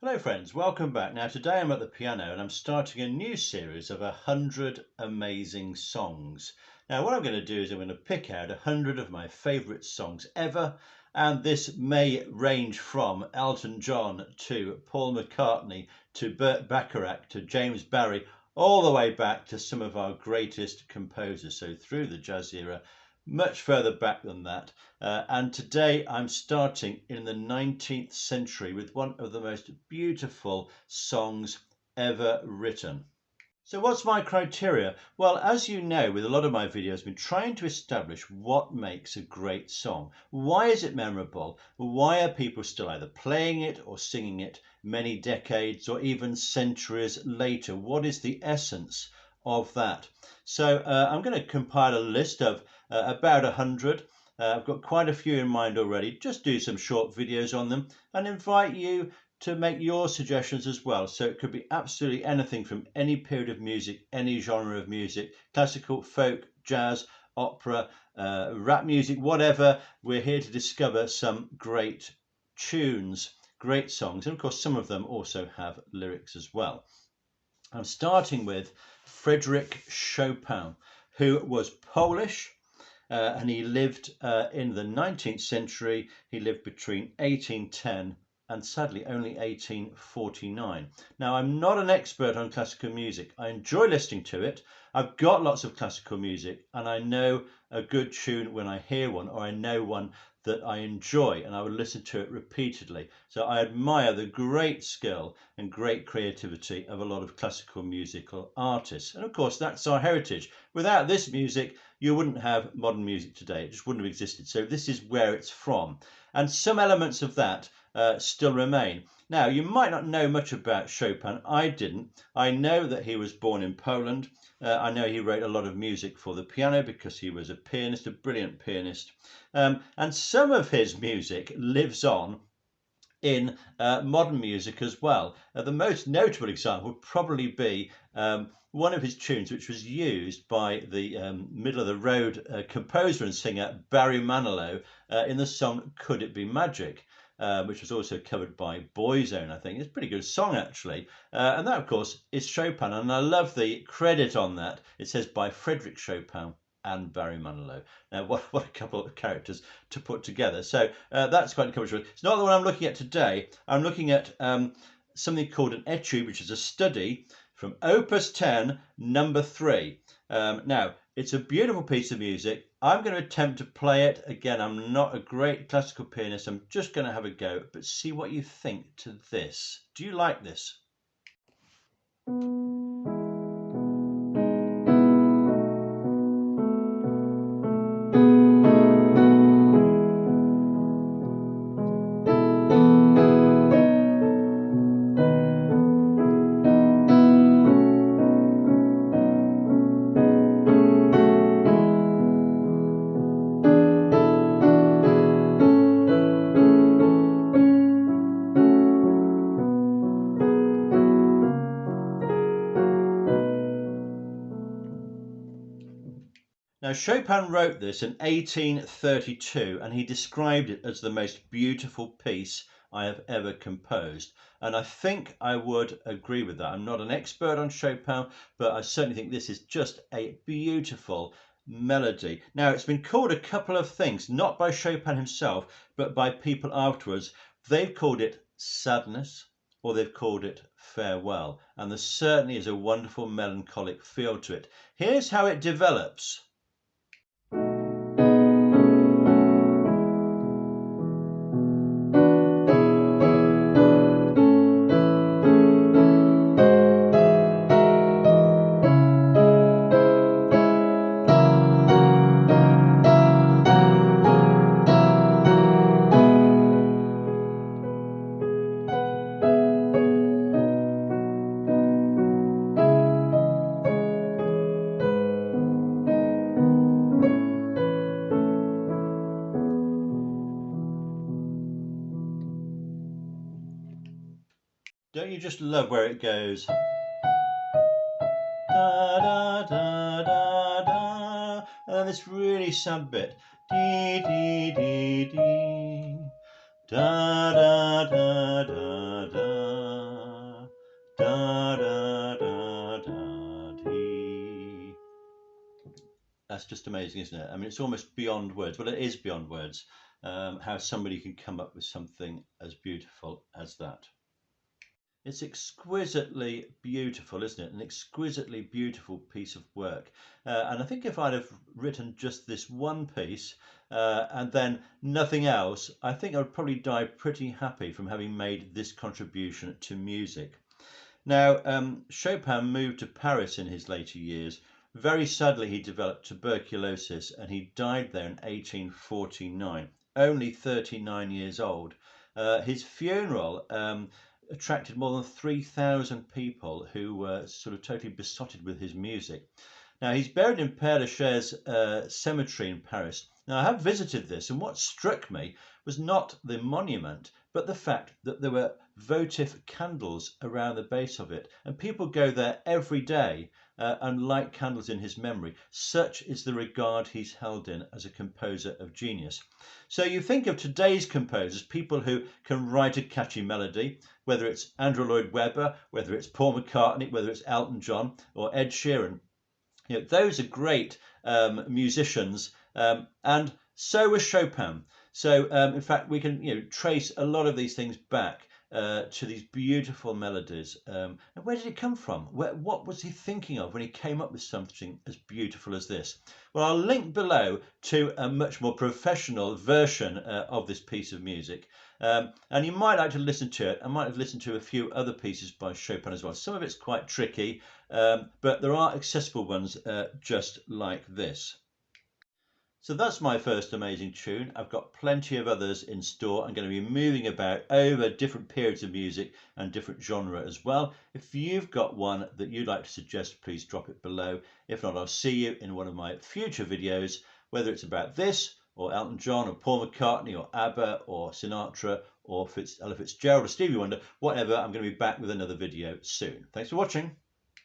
Hello friends, welcome back. Now today I'm at the piano and I'm starting a new series of 100 amazing songs. Now what I'm going to do is I'm going to pick out 100 of my favourite songs ever, and this may range from Elton John to Paul McCartney to Burt Bacharach to James Barry, all the way back to some of our greatest composers, so through the jazz era, much further back than that. And today I'm starting in the 19th century with one of the most beautiful songs ever written. So what's my criteria? Well, as you know, with a lot of my videos, I've been trying to establish what makes a great song. Why is it memorable? Why are people still either playing it or singing it many decades or even centuries later? What is the essence of that? So I'm going to compile a list of about 100. I've got quite a few in mind already. Just do some short videos on them and invite you to make your suggestions as well. So it could be absolutely anything from any period of music, any genre of music, classical, folk, jazz, opera, rap music, whatever. We're here to discover some great tunes, great songs, and of course some of them also have lyrics as well. I'm starting with Frédéric Chopin, who was Polish. And he lived in the 19th century. He lived between 1810 and sadly only 1849. Now, I'm not an expert on classical music. I enjoy listening to it. I've got lots of classical music and I know a good tune when I hear one, or I know one that I enjoy and I would listen to it repeatedly. So I admire the great skill and great creativity of a lot of classical musical artists. And of course, that's our heritage. Without this music, you wouldn't have modern music today. It just wouldn't have existed. So this is where it's from. And some elements of that still remain. Now, you might not know much about Chopin. I didn't. I know that he was born in Poland. I know he wrote a lot of music for the piano because he was a pianist, a brilliant pianist. And some of his music lives on in modern music as well. The most notable example would probably be one of his tunes, which was used by the middle of the road composer and singer Barry Manilow in the song Could It Be Magic, which was also covered by Boyzone, I think. It's a pretty good song, actually. And that, of course, is Chopin. And I love the credit on that. It says by Frédéric Chopin and Barry Manilow. Now, what a couple of characters to put together. So that's quite encouraging. It's not the one I'm looking at today. I'm looking at something called an Etude, which is a study from Opus 10, number 3. Now, it's a beautiful piece of music. I'm going to attempt to play it. Again, I'm not a great classical pianist. I'm just going to have a go, but see what you think to this. Do you like this? Now, Chopin wrote this in 1832 and he described it as the most beautiful piece I have ever composed. And I think I would agree with that. I'm not an expert on Chopin, but I certainly think this is just a beautiful melody. Now, it's been called a couple of things, not by Chopin himself, but by people afterwards. They've called it sadness, or they've called it farewell. And there certainly is a wonderful melancholic feel to it. Here's how it develops. Don't you just love where it goes? Da da da da da, and then this really sad bit. Dee dee dee dee. Da da da da da. Da da da da dee. That's just amazing, isn't it? I mean, it's almost beyond words. Well, it is beyond words. How somebody can come up with something as beautiful as that. It's exquisitely beautiful, isn't it? An exquisitely beautiful piece of work. And I think if I'd have written just this one piece and then nothing else, I think I would probably die pretty happy from having made this contribution to music. Now, Chopin moved to Paris in his later years. Very sadly, he developed tuberculosis and he died there in 1849, only 39 years old. His funeral attracted more than 3,000 people who were sort of totally besotted with his music. Now, he's buried in Père Lachaise cemetery in Paris. Now, I have visited this, and what struck me was not the monument, but the fact that there were votive candles around the base of it, and people go there every day and light candles in his memory. Such is the regard he's held in as a composer of genius. So you think of today's composers, people who can write a catchy melody, whether it's Andrew Lloyd Webber, whether it's Paul McCartney, whether it's Elton John or Ed Sheeran. You know, those are great musicians, and so was Chopin. So, in fact, we can trace a lot of these things back to these beautiful melodies. And where did it come from? What was he thinking of when he came up with something as beautiful as this? Well, I'll link below to a much more professional version of this piece of music. And you might like to listen to it. I might have listened to a few other pieces by Chopin as well. Some of it's quite tricky, but there are accessible ones just like this. So that's my first amazing tune. I've got plenty of others in store. I'm going to be moving about over different periods of music and different genre as well. If you've got one that you'd like to suggest, please drop it below. If not, I'll see you in one of my future videos, whether it's about this or Elton John or Paul McCartney or ABBA or Sinatra or Ella Fitzgerald or Stevie Wonder, whatever. I'm going to be back with another video soon. Thanks for watching.